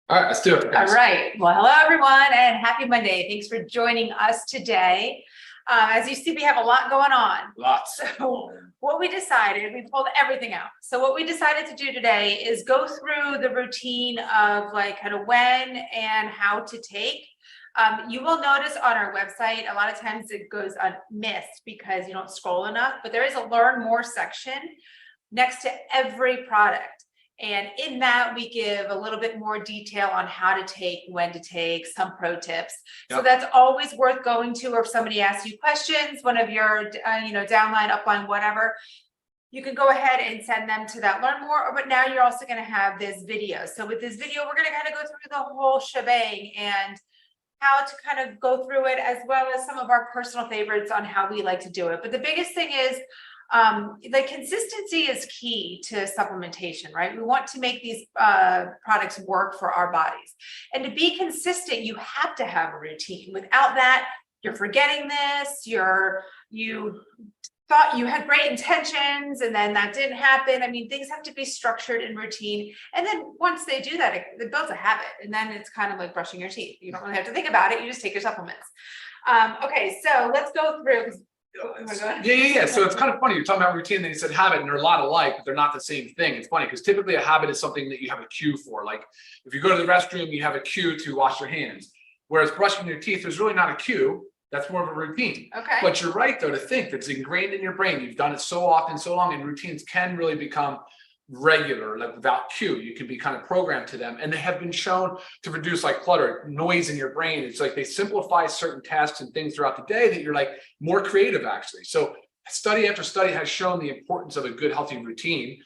All right, let's do it. All right. Well, hello, everyone, and happy Monday. Thanks for joining us today. As you see, we have a lot going on. Lots. So what we decided, we pulled everything out. So what we decided to do today is go through the routine of like kind of when and how to take. You will notice on our website, a lot of times it goes unmissed because you don't scroll enough, but there is a learn more section next to every product. And in that, we give a little bit more detail on how to take, when to take, some pro tips. Yep. So that's always worth going to, or if somebody asks you questions, one of your, downline, upline, whatever, you can go ahead and send them to that learn more. But now you're also going to have this video. So with this video, we're going to kind of go through the whole shebang and how to kind of go through it, as well as some of our personal favorites on how we like to do it. But the biggest thing is, the consistency is key to supplementation, right? We want to make these products work for our bodies. And to be consistent, you have to have a routine. Without that, you're forgetting this, you thought you had great intentions and then that didn't happen. I mean, things have to be structured and routine. And then once they do that, it builds a habit. And then it's kind of like brushing your teeth. You don't really have to think about it. You just take your supplements. Okay, so let's go through. Yeah. So it's kind of funny. You're talking about routine, then you said habit, and they're a lot alike, but they're not the same thing. It's funny because typically a habit is something that you have a cue for. Like if you go to the restroom, you have a cue to wash your hands. Whereas brushing your teeth, there's really not a cue. That's more of a routine. Okay. But you're right, though, to think that's ingrained in your brain. You've done it so often, so long, and routines can really become regular, like without cue. You can be kind of programmed to them, and they have been shown to reduce like clutter, noise in your brain. It's like they simplify certain tasks and things throughout the day that you're like more creative, actually. So study after study has shown the importance of a good, healthy routine,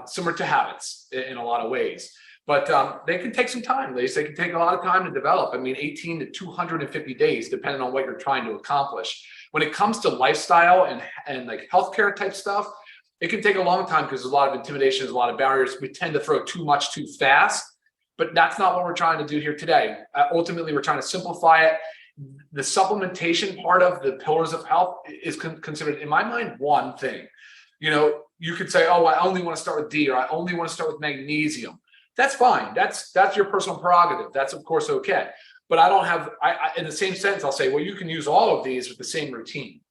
similar to habits in a lot of ways. But they can take some time. They can take a lot of time to develop. I mean, 18 to 250 days, depending on what you're trying to accomplish. When it comes to lifestyle and like healthcare type stuff, it can take a long time because there's a lot of intimidation, there's a lot of barriers. We tend to throw too much too fast, but that's not what we're trying to do here today. Ultimately, we're trying to simplify it. The supplementation part of the pillars of health is considered, in my mind, one thing. You could say, oh, I only want to start with D, or I only want to start with magnesium. That's fine. That's your personal prerogative. That's of course okay. But I don't have, in the same sense, I'll say, well, you can use all of these with the same routine.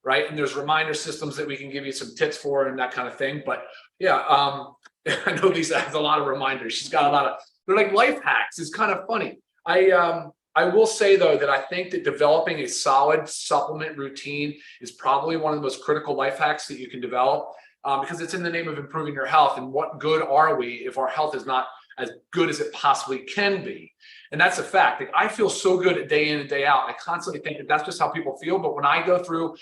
Right. And there's reminder systems that we can give you some tips for and that kind of thing. But yeah, I know Lisa has a lot of reminders. She's got a lot of, they're like life hacks. It's kind of funny. I will say, though, that I think that developing a solid supplement routine is probably one of the most critical life hacks that you can develop, because it's in the name of improving your health. And what good are we if our health is not as good as it possibly can be? And that's a fact. Like, I feel so good day in and day out. I constantly think that that's just how people feel. But when I go through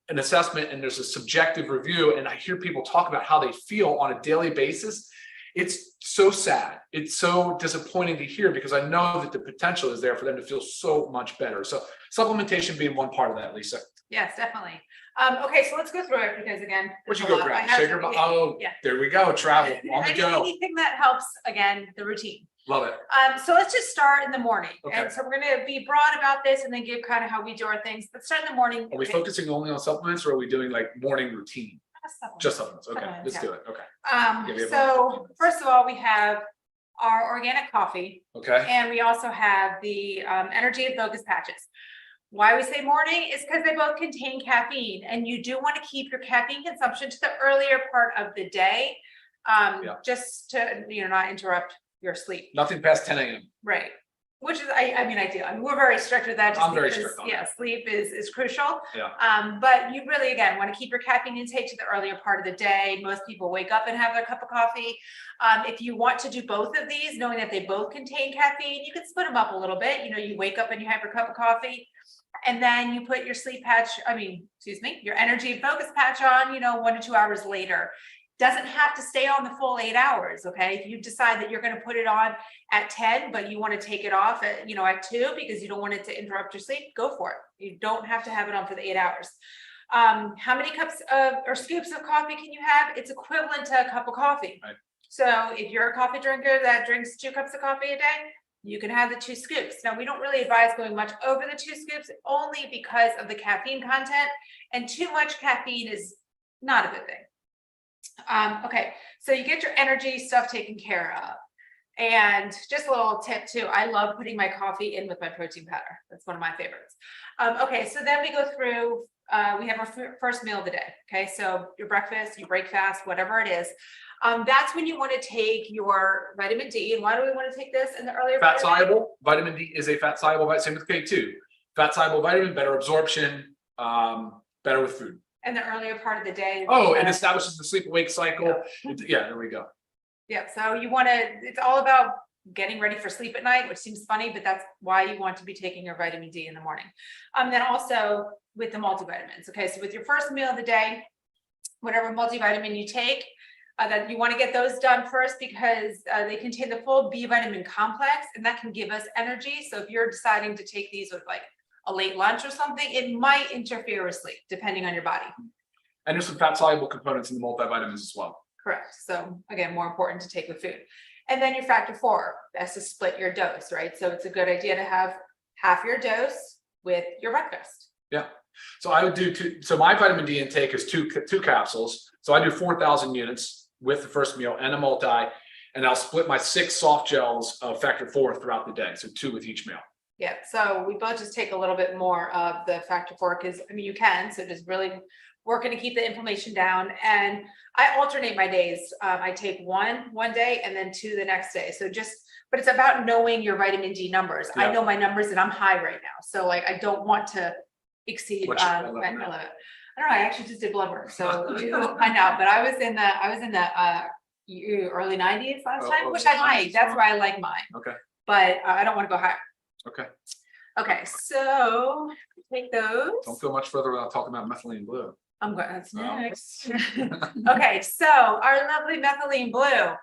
an assessment and there's a subjective review and I hear people talk about how they feel on a daily basis, it's so sad. It's so disappointing to hear, because I know that the potential is there for them to feel so much better. So supplementation being one part of that, Lisa. Yes, definitely. Okay, so let's go through it, because again, where'd you go grab? Sugar? Oh, yeah. There we go. Travel on the go. Anything that helps, again, the routine. Love it. So let's just start in the morning. Okay. And so we're going to be broad about this and then give kind of how we do our things. Let's start in the morning. Are we focusing only on supplements, or are we doing like morning routine? Just supplements. Okay, let's do it. Okay. So first of all, we have our organic coffee. Okay. And we also have the energy and focus patches. Why we say morning is because they both contain caffeine, and you do want to keep your caffeine consumption to the earlier part of the day, just to not interrupt your sleep. Nothing past 10 a.m. Right. Which is, I mean, ideal. I mean, we're very strict with that. I'm very strict on that. Sleep is crucial. Yeah. But you really, again, want to keep your caffeine intake to the earlier part of the day. Most people wake up and have their cup of coffee. If you want to do both of these, knowing that they both contain caffeine, you can split them up a little bit. You wake up and you have your cup of coffee, and then you put your your energy and focus patch on, 1 to 2 hours later. Doesn't have to stay on the full 8 hours. Okay. If you decide that you're going to put it on at 10, but you want to take it off at 2, because you don't want it to interrupt your sleep, go for it. You don't have to have it on for the 8 hours. How many cups or scoops of coffee can you have? It's equivalent to a cup of coffee. Right. So if you're a coffee drinker that drinks 2 cups of coffee a day, you can have the 2 scoops. Now, we don't really advise going much over the 2 scoops, only because of the caffeine content, and too much caffeine is not a good thing. Okay, so you get your energy stuff taken care of. And just a little tip too, I love putting my coffee in with my protein powder. That's one of my favorites. Okay, so then we go through, we have our first meal of the day. Okay, so your breakfast, you break fast, whatever it is. That's when you want to take your vitamin D. And why do we want to take this in the earlier Fat part of the day? soluble, vitamin D is a fat soluble vitamin, same with K2. Fat soluble vitamin, better absorption, better with food. In the earlier part of the day. Oh, it establishes the sleep awake cycle. Yeah, there we go. Yeah, so you want to, it's all about getting ready for sleep at night, which seems funny, but that's why you want to be taking your vitamin D in the morning. Then also with the multivitamins. Okay, so with your first meal of the day, whatever multivitamin you take, that you want to get those done first because they contain the full B vitamin complex, and that can give us energy. So if you're deciding to take these with like a late lunch or something, it might interfere with sleep depending on your body. And there's some fat soluble components in the multivitamins as well. Correct. So again, more important to take with food. And then your factor 4, that's to split your dose, right? So it's a good idea to have half your dose with your breakfast. Yeah. So I would do two. So my vitamin D intake is two capsules. So I do 4,000 units with the first meal and a multi, and I'll split my 6 soft gels of factor 4 throughout the day. So 2 with each meal. Yeah. So we both just take a little bit more of the factor 4 because I mean, you can, so just really working to keep the inflammation down. And I alternate my days. I take one day and then 2 the next day. So but it's about knowing your vitamin D numbers. Yeah. I know my numbers and I'm high right now. So like, I don't want to exceed, I don't know. I actually just did blood work. So we'll find out, but I was in the early 90s last time, which I like. That's where I like mine. Okay. But I don't want to go higher. Okay. Okay. So take those. Don't go much further without talking about methylene blue. I'm going, that's Oh. next. Okay, so our lovely methylene blue.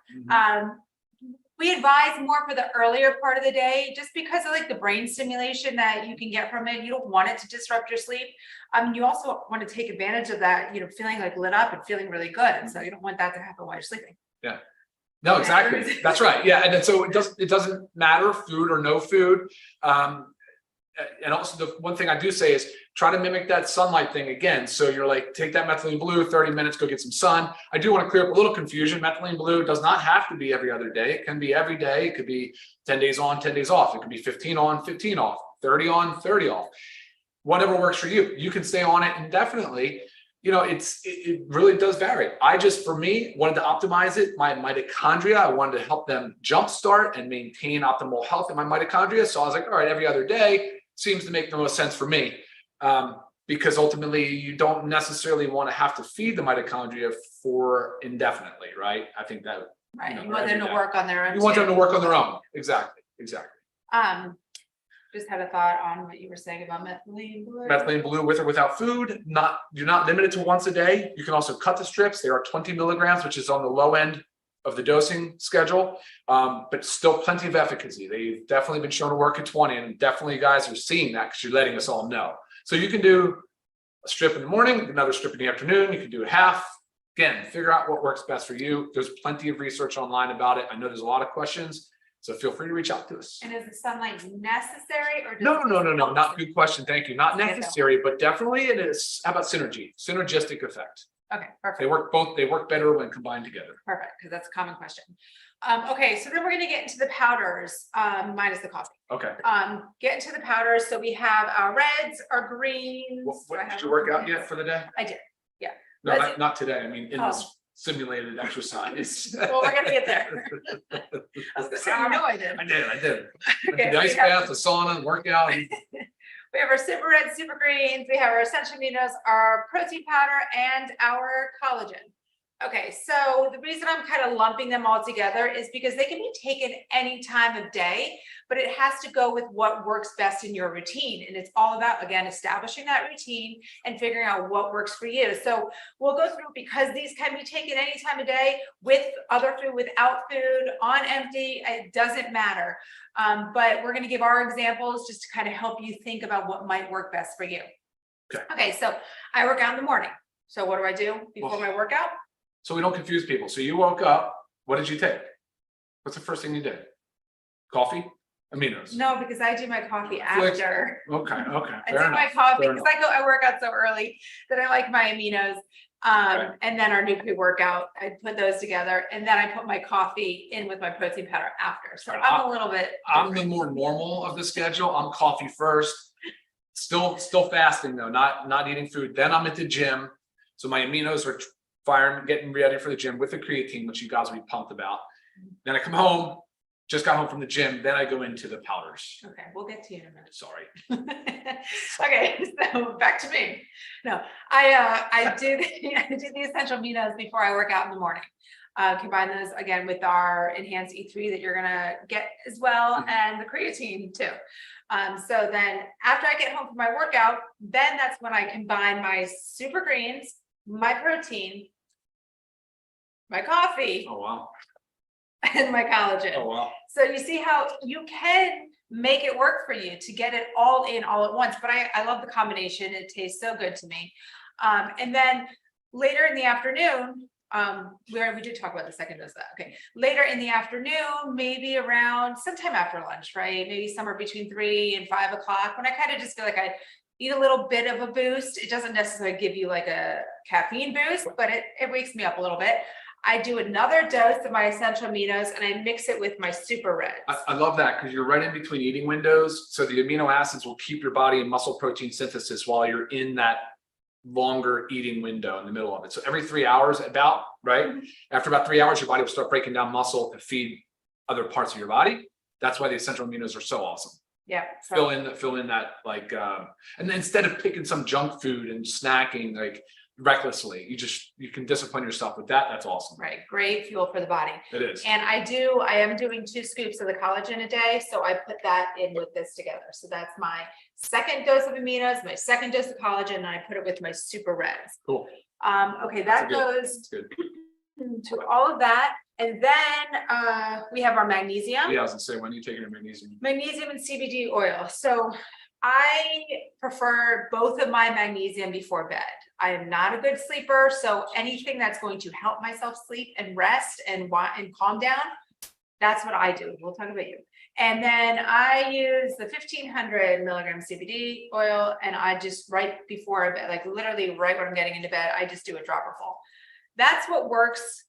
We advise more for the earlier part of the day, just because of like the brain stimulation that you can get from it. You don't want it to disrupt your sleep. You also want to take advantage of that, feeling like lit up and feeling really good. And so you don't want that to happen while you're sleeping. Yeah. No, exactly. That's right. Yeah. And then, so it doesn't matter food or no food. And also the one thing I do say is try to mimic that sunlight thing again. So you're like, take that methylene blue, 30 minutes, go get some sun. I do want to clear up a little confusion. Methylene blue does not have to be every other day. It can be every day. It could be 10 days on, 10 days off. It could be 15 on, 15 off, 30 on, 30 off. Whatever works for you. You can stay on it indefinitely. It really does vary. For me, wanted to optimize it. My mitochondria, I wanted to help them jumpstart and maintain optimal health in my mitochondria. So I was like, all right, every other day seems to make the most sense for me. Because ultimately you don't necessarily want to have to feed the mitochondria for indefinitely, right? I think that right. You want them to work on their own. You want them to work on their own. Exactly. Just had a thought on what you were saying about methylene blue. Methylene blue with or without food. You're not limited to once a day. You can also cut the strips. They are 20 milligrams, which is on the low end of the dosing schedule, but still plenty of efficacy. They've definitely been shown to work at 20, and definitely you guys are seeing that because you're letting us all know. So you can do a strip in the morning, another strip in the afternoon. You can do a half. Again, figure out what works best for you. There's plenty of research online about it. I know there's a lot of questions, so feel free to reach out to us. And is the sunlight necessary or? No. Not good question. Thank you. Not necessary, but definitely it is. How about synergistic effect? Okay, perfect. They work better when combined together. Perfect, because that's a common question. Okay, so then we're going to get into the powders, minus the coffee. Okay. Get into the powders. So we have our reds, our greens. Did you work out yet for the day? I did. Yeah. No, not today. I mean, in this simulated exercise. Well, we're going to get there. I was going to say, I did. I did. Okay, the ice bath, the sauna, workout. We have our super red, super greens. We have our essential aminos, our protein powder, and our collagen. Okay, so the reason I'm kind of lumping them all together is because they can be taken any time of day, but it has to go with what works best in your routine. And it's all about, again, establishing that routine and figuring out what works for you. So we'll go through, because these can be taken any time of day, with other food, without food, on empty, it doesn't matter. But we're going to give our examples just to kind of help you think about what might work best for you. Okay, so I work out in the morning. So what do I do before my workout? So we don't confuse people. So you woke up, what did you take? What's the first thing you did? Coffee? Aminos? No, because I do my coffee after. Okay. I do my coffee because I work out so early that I like my aminos. And then our new pre-workout, I put those together, and then I put my coffee in with my protein powder after. So I'm a little bit. I'm the more normal of the schedule. I'm coffee first, still fasting though, not eating food. Then I'm at the gym. So my aminos are firing, getting ready for the gym with the creatine, which you guys will be pumped about. Then I come home, just got home from the gym. Then I go into the powders. Okay, we'll get to you in a minute. Sorry. Okay, so back to me. No, I do the essential aminos before I work out in the morning. Combine those again with our enhanced E3 that you're gonna get as well, and the creatine too. So then after I get home from my workout, then that's when I combine my super greens, my protein, my coffee, Oh wow. and my collagen. Oh wow. So you see how you can make it work for you to get it all in all at once. But I love the combination. It tastes so good to me. And then later in the afternoon, we did talk about the second dose of that. Okay. Later in the afternoon, maybe around sometime after lunch, right? Maybe somewhere between 3 and 5 o'clock, when I kind of just feel like I need a little bit of a boost. It doesn't necessarily give you like a caffeine boost, but it wakes me up a little bit. I do another dose of my essential aminos and I mix it with my super reds. I love that because you're right in between eating windows. So the amino acids will keep your body in muscle protein synthesis while you're in that longer eating window in the middle of it. So every 3 hours about, right? After about 3 hours, your body will start breaking down muscle to feed other parts of your body. That's why the essential aminos are so awesome. Yeah. Fill in that like, and then instead of picking some junk food and snacking like recklessly, you can discipline yourself with that. That's awesome. Right. Great fuel for the body. It is. And I am doing 2 scoops of the collagen a day. So I put that in with this together. So that's my second dose of aminos, my second dose of collagen, and I put it with my super reds. Cool. Okay, that goes to all of that. And then we have our magnesium. Yeah, I was gonna say, when are you taking your magnesium? Magnesium and CBD oil. So I prefer both of my magnesium before bed. I am not a good sleeper, so anything that's going to help myself sleep and rest and calm down, that's what I do. We'll talk about you. And then I use the 1500 milligram CBD oil, and I just right before bed, like literally right when I'm getting into bed, I just do a dropper full. That's what works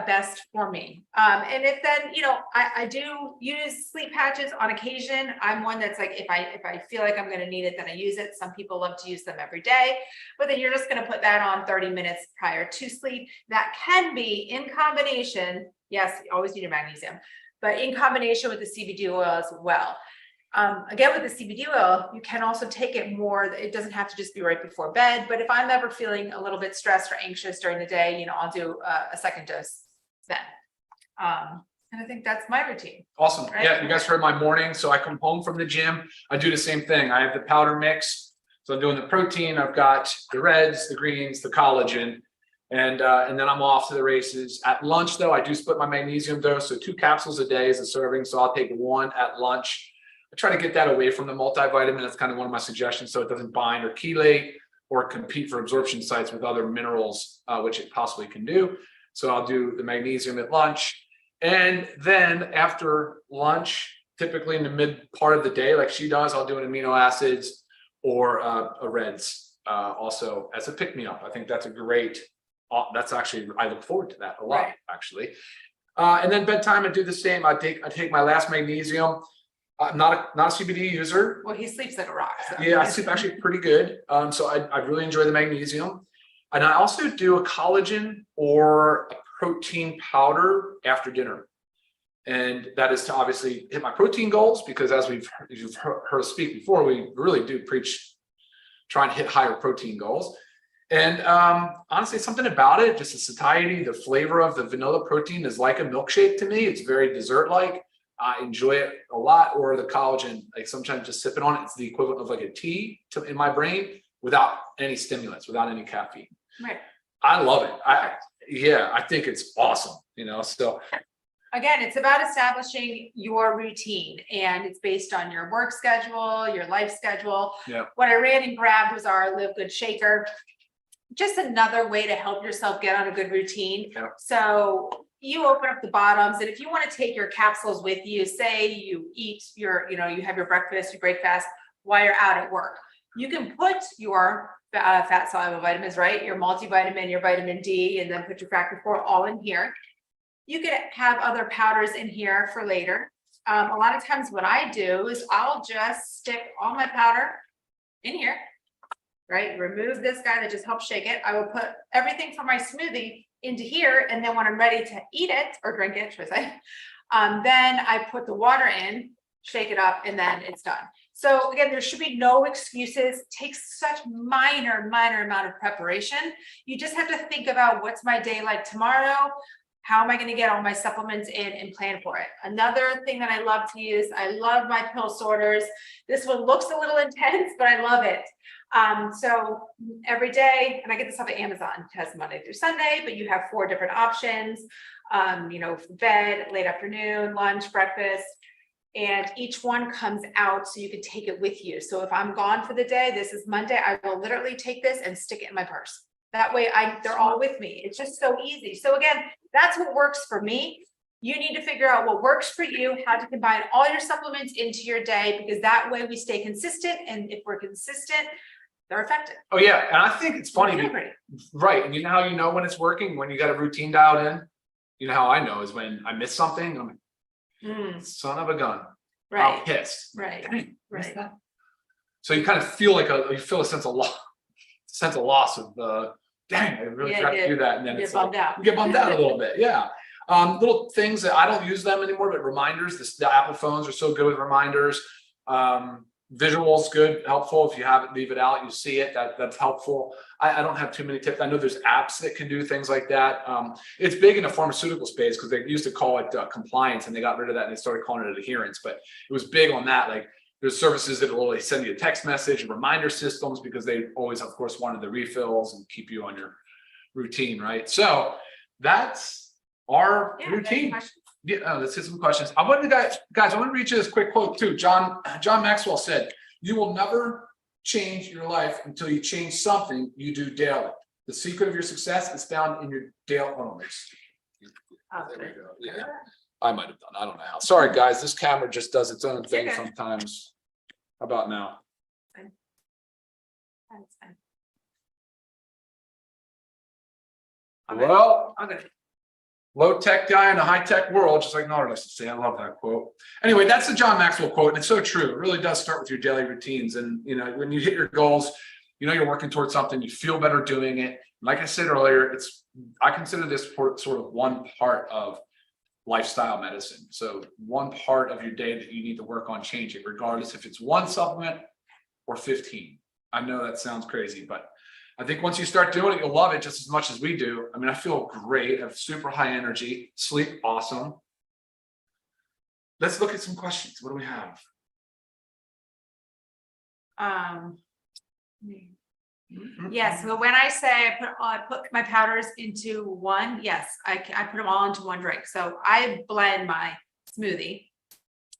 best for me. And if then, I do use sleep patches on occasion. I'm one that's like, if I feel like I'm going to need it, then I use it. Some people love to use them every day, but then you're just going to put that on 30 minutes prior to sleep. That can be in combination. Yes, you always need your magnesium, but in combination with the CBD oil as well. Again, with the CBD oil, you can also take it more. It doesn't have to just be right before bed, but if I'm ever feeling a little bit stressed or anxious during the day, I'll do a second dose then. And I think that's my routine. Awesome. Right? Yeah, you guys heard my morning. So I come home from the gym. I do the same thing. I have the powder mix. So I'm doing the protein. I've got the reds, the greens, the collagen, and then I'm off to the races. At lunch, though, I do split my magnesium dose. So 2 capsules a day is a serving. So I'll take 1 at lunch. I try to get that away from the multivitamin. That's kind of one of my suggestions, so it doesn't bind or chelate or compete for absorption sites with other minerals, which it possibly can do. So I'll do the magnesium at lunch. And then after lunch, typically in the mid part of the day, like she does, I'll do an amino acids or a reds also as a pick-me-up. I think that's a great, that's actually, I look forward to that a lot, actually. And then bedtime, I do the same. I take my last magnesium. I'm not a CBD user. Well, he sleeps like a rock. So. Yeah, I sleep actually pretty good. So I really enjoy the magnesium. And I also do a collagen or a protein powder after dinner. And that is to obviously hit my protein goals, because as you've heard us speak before, we really do preach trying to hit higher protein goals. And honestly, something about it, just the satiety, the flavor of the vanilla protein is like a milkshake to me. It's very dessert-like. I enjoy it a lot. Or the collagen, like sometimes just sipping on it, it's the equivalent of like a tea in my brain without any stimulants, without any caffeine. Right. I love it. I think it's awesome, so. Again, it's about establishing your routine, and it's based on your work schedule, your life schedule. Yeah. What I ran and grabbed was our LiveGood shaker. Just another way to help yourself get on a good routine. Yeah. So you open up the bottoms, and if you want to take your capsules with you, say you eat you have your breakfast, you break fast while you're out at work. You can put your fat soluble vitamins, right? Your multivitamin, your vitamin D, and then put your factor 4 all in here. You could have other powders in here for later. A lot of times what I do is I'll just stick all my powder in here, right? Remove this guy that just helps shake it. I will put everything for my smoothie into here. And then when I'm ready to eat it or drink it, should I say, then I put the water in, shake it up, and then it's done. So again, there should be no excuses. It takes such minor amount of preparation. You just have to think about what's my day like tomorrow? How am I going to get all my supplements in and plan for it? Another thing that I love to use, I love my pill sorters. This one looks a little intense, but I love it. So every day, and I get this off of Amazon, it has Monday through Sunday, but you have 4 different options, you know, for bed, late afternoon, lunch, breakfast, and each one comes out so you can take it with you. So if I'm gone for the day, this is Monday, I will literally take this and stick it in my purse. That way they're all with me. It's just so easy. So again, that's what works for me. You need to figure out what works for you, how to combine all your supplements into your day, because that way we stay consistent. And if we're consistent, they're effective. Oh yeah, and I think it's funny, right? And you know how you know when it's working, when you got a routine dialed in. You know how I know is when I miss something. I'm like, son of a gun. Right. I'm pissed. Right. Dang, Right. that? So you kind of feel like you feel a sense of loss of dang, I really forgot to do that, and then You it's get bummed out. you get bummed out a little bit, yeah. Little things that I don't use them anymore, but reminders. The Apple phones are so good with reminders. Visuals, good, helpful. If you have it, leave it out, you see it, that's helpful. I don't have too many tips. I know there's apps that can do things like that. It's big in the pharmaceutical space because they used to call it compliance, and they got rid of that and they started calling it adherence, but it was big on that. Like there's services that will send you a text message, reminder systems, because they always, of course, wanted the refills and keep you on your routine, right? So that's our routine. Yeah, let's hit some questions. I want to guys, I want to read you this quick quote too. John Maxwell said, "You will never change your life until you change something you do daily. The secret of your success is found in your daily moments." There we go. Yeah, I might have done. I don't know how. Sorry, guys. This camera just does its own thing sometimes. How about now? Fine. That's fine. Well, Okay. low tech guy in a high tech world, just like Nora likes to say. I love that quote. Anyway, that's the John Maxwell quote, and it's so true. It really does start with your daily routines, and you know when you hit your goals, you know you're working towards something. You feel better doing it. Like I said earlier, I consider this sort of one part of lifestyle medicine. So one part of your day that you need to work on changing, regardless if it's 1 supplement or 15. I know that sounds crazy, but I think once you start doing it, you'll love it just as much as we do. I mean, I feel great. I have super high energy, sleep awesome. Let's look at some questions. What do we have? Yes. So when I say I put my powders into one, yes, I put them all into one drink. So I blend my smoothie,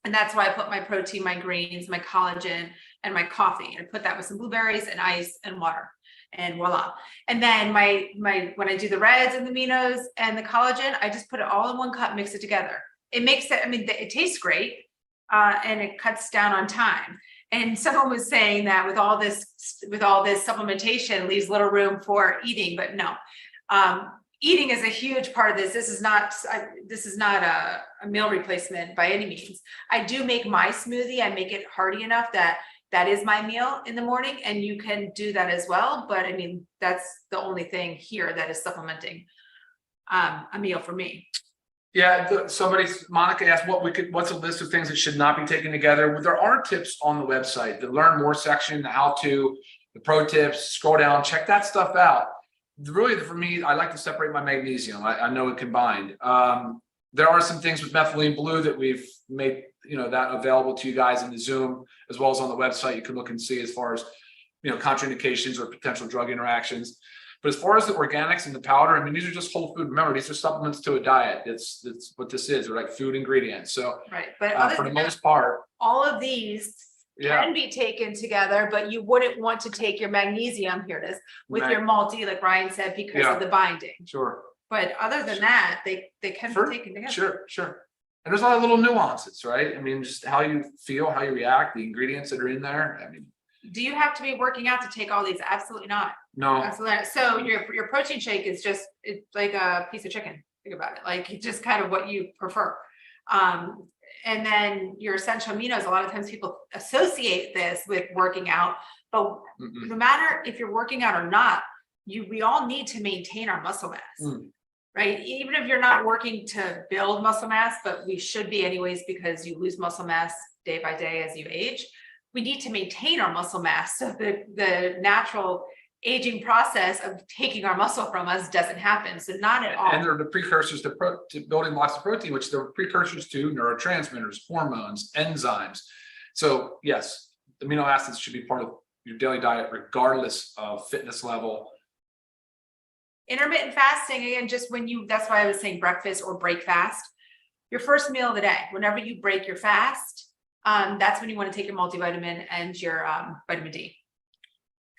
and that's why I put my protein, my greens, my collagen, and my coffee. I put that with some blueberries and ice and water, and voila. And then when I do the reds and the aminos and the collagen, I just put it all in one cup, mix it together. It makes it, I mean, it tastes great, and it cuts down on time. And someone was saying that with all this supplementation leaves little room for eating, but no, eating is a huge part of this. This is not a meal replacement by any means. I do make my smoothie. I make it hearty enough that is my meal in the morning, and you can do that as well. But I mean, that's the only thing here that is supplementing a meal for me. Yeah, Monica asked what's a list of things that should not be taken together. There are tips on the website. The learn more section, the how to, the pro tips, scroll down, check that stuff out. Really, for me, I like to separate my magnesium. I know it combined. There are some things with methylene blue that we've made, that available to you guys in the Zoom, as well as on the website. You can look and see as far as, contraindications or potential drug interactions. But as far as the organics and the powder, I mean, these are just whole food. Remember, these are supplements to a diet. That's what this is. They're like food ingredients. So, right. But for the most part, all of these can be taken together, but you wouldn't want to take your magnesium, here it is, with your multi, like Ryan said, because of the binding. Sure. But other than that, they can be taken together. Sure. And there's a lot of little nuances, right? I mean, just how you feel, how you react, the ingredients that are in there. I mean, Do you have to be working out to take all these? Absolutely not. No, Absolutely not. So your protein shake is just, it's like a piece of chicken. Think about it. Like it's just kind of what you prefer. And then your essential aminos, a lot of times people associate this with working out, but no matter if you're working out or not, we all need to maintain our muscle mass. Right? Even if you're not working to build muscle mass, but we should be anyways, because you lose muscle mass day by day as you age. We need to maintain our muscle mass so that the natural aging process of taking our muscle from us doesn't happen. So not at all. And they're the precursors to building lots of protein, which they're precursors to neurotransmitters, hormones, enzymes. So yes, amino acids should be part of your daily diet, regardless of fitness level. Intermittent fasting, again, just when that's why I was saying breakfast or break fast. Your first meal of the day, whenever you break your fast, that's when you want to take your multivitamin and your vitamin D.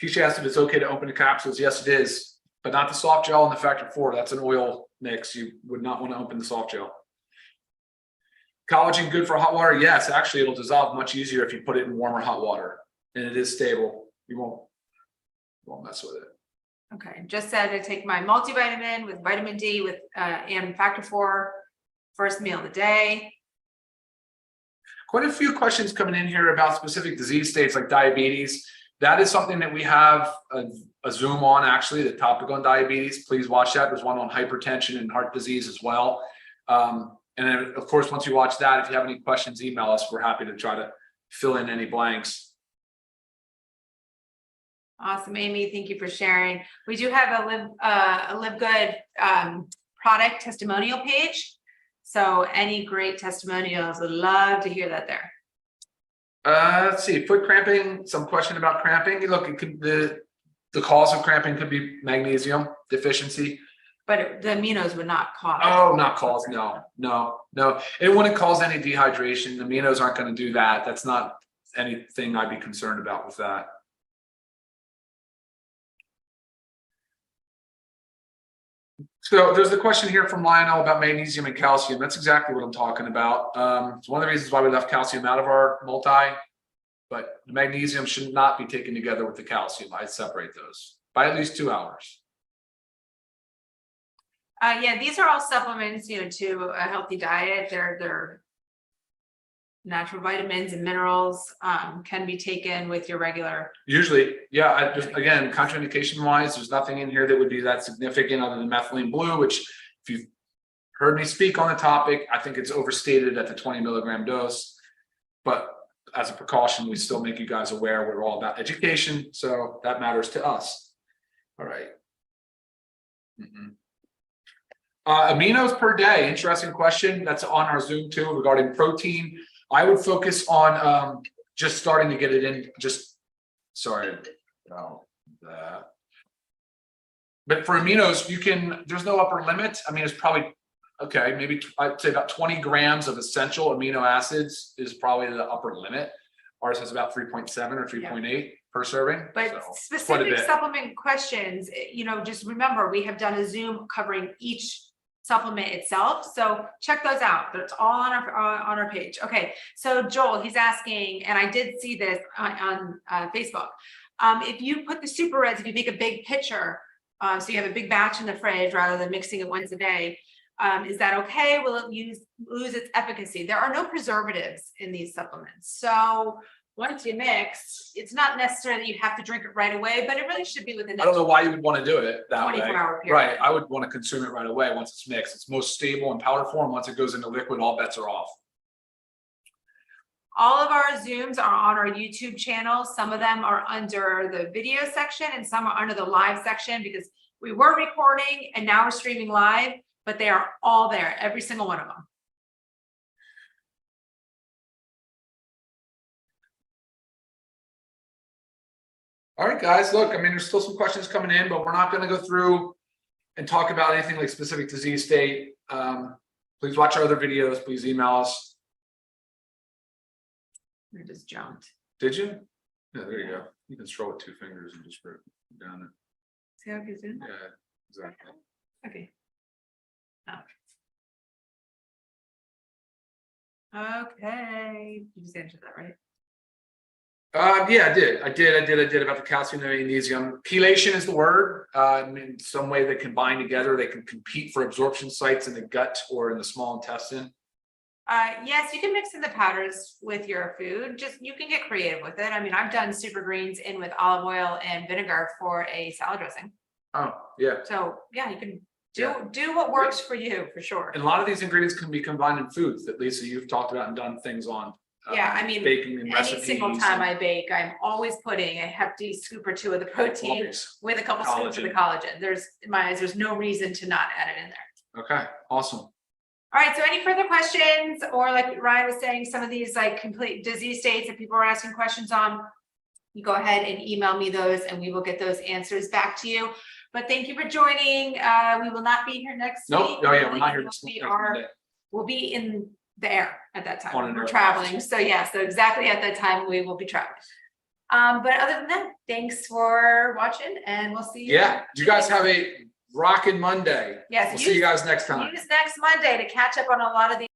Keisha asked if it's okay to open the capsules. Yes, it is, but not the soft gel and the factor 4. That's an oil mix. You would not want to open the soft gel. Collagen good for hot water? Yes, actually, it'll dissolve much easier if you put it in warm or hot water, and it is stable. You won't mess with it. Okay, just said to take my multivitamin with vitamin D with and factor 4 first meal of the day. Quite a few questions coming in here about specific disease states like diabetes. That is something that we have a Zoom on, actually, the topic on diabetes. Please watch that. There's one on hypertension and heart disease as well. And then, of course, once you watch that, if you have any questions, email us. We're happy to try to fill in any blanks. Awesome, Amy. Thank you for sharing. We do have a LiveGood product testimonial page. So any great testimonials, would love to hear that there. Let's see, foot cramping, some question about cramping. Look, it could, the cause of cramping could be magnesium deficiency. But the aminos would not cause. Oh, not cause, no. It wouldn't cause any dehydration. The aminos aren't going to do that. That's not anything I'd be concerned about with that. So there's the question here from Lionel about magnesium and calcium. That's exactly what I'm talking about. It's one of the reasons why we left calcium out of our multi, but the magnesium should not be taken together with the calcium. I'd separate those by at least 2 hours. Yeah, these are all supplements, to a healthy diet. They're natural vitamins and minerals, can be taken with your regular. Usually, yeah. I just, again, contraindication wise, there's nothing in here that would be that significant other than methylene blue, which, if you've heard me speak on the topic, I think it's overstated at the 20 milligram dose. But as a precaution, we still make you guys aware we're all about education, so that matters to us. All right. Aminos per day, interesting question. That's on our Zoom too regarding protein. I would focus on just starting to get it in. But for aminos, there's no upper limit. I mean, it's probably okay. Maybe I'd say about 20 grams of essential amino acids is probably the upper limit. Ours has about 3.7 or 3.8 per serving. But so specific supplement questions, just remember we have done a Zoom covering each supplement itself, so check those out. It's all on our page. Okay, so Joel, he's asking, and I did see this on Facebook. If you put the super reds, if you make a big pitcher, so you have a big batch in the fridge rather than mixing it once a day, is that okay? Will it lose its efficacy? There are no preservatives in these supplements, so once you mix, it's not necessarily that you have to drink it right away, but it really should be within. I don't know why you would want to do it that 24-hour period. Right. I would want to consume it right away once it's mixed. It's most stable in powder form. Once it goes into liquid, all bets are off. All of our Zooms are on our YouTube channel. Some of them are under the video section and some are under the live section, because we were recording and now we're streaming live, but they are all there, every single one of them. All right, guys, look, I mean, there's still some questions coming in, but we're not going to go through and talk about anything like specific disease state. Please watch our other videos. Please email us. I just jumped. Did you? Yeah, there you go. You can scroll with 2 fingers and just put it down it. See how it goes in? Yeah, exactly. Okay. Okay. You just answered that, right? Yeah, I did about the calcium and magnesium. Chelation is the word. In some way they combine together. They can compete for absorption sites in the gut or in the small intestine. Yes, you can mix in the powders with your food. Just you can get creative with it. I mean, I've done super greens in with olive oil and vinegar for a salad dressing. Oh, yeah. So yeah, you can Yeah. do what works for you for sure. And a lot of these ingredients can be combined in foods that Lisa, you've talked about and done things on. Yeah, I mean, baking and any recipes. single time I bake, I'm always putting a hefty scoop or two of the protein Always. with a couple scoops of the collagen. In my eyes, there's no reason to not add it in there. Okay, awesome. All right, so any further questions, or like Ryan was saying, some of these like complete disease states that people are asking questions on, you go ahead and email me those and we will get those answers back to you. But thank you for joining. We will not be here next week. Nope, oh yeah, we're not here next week. We'll be in the air at that On time. an We're air traveling. pass. So yeah, so exactly at that time we will be traveling. But other than that, thanks for watching and we'll see you. Yeah, you guys have a rockin' Monday. Yes, We'll see you guys next time. Use next Monday to catch up on a lot of the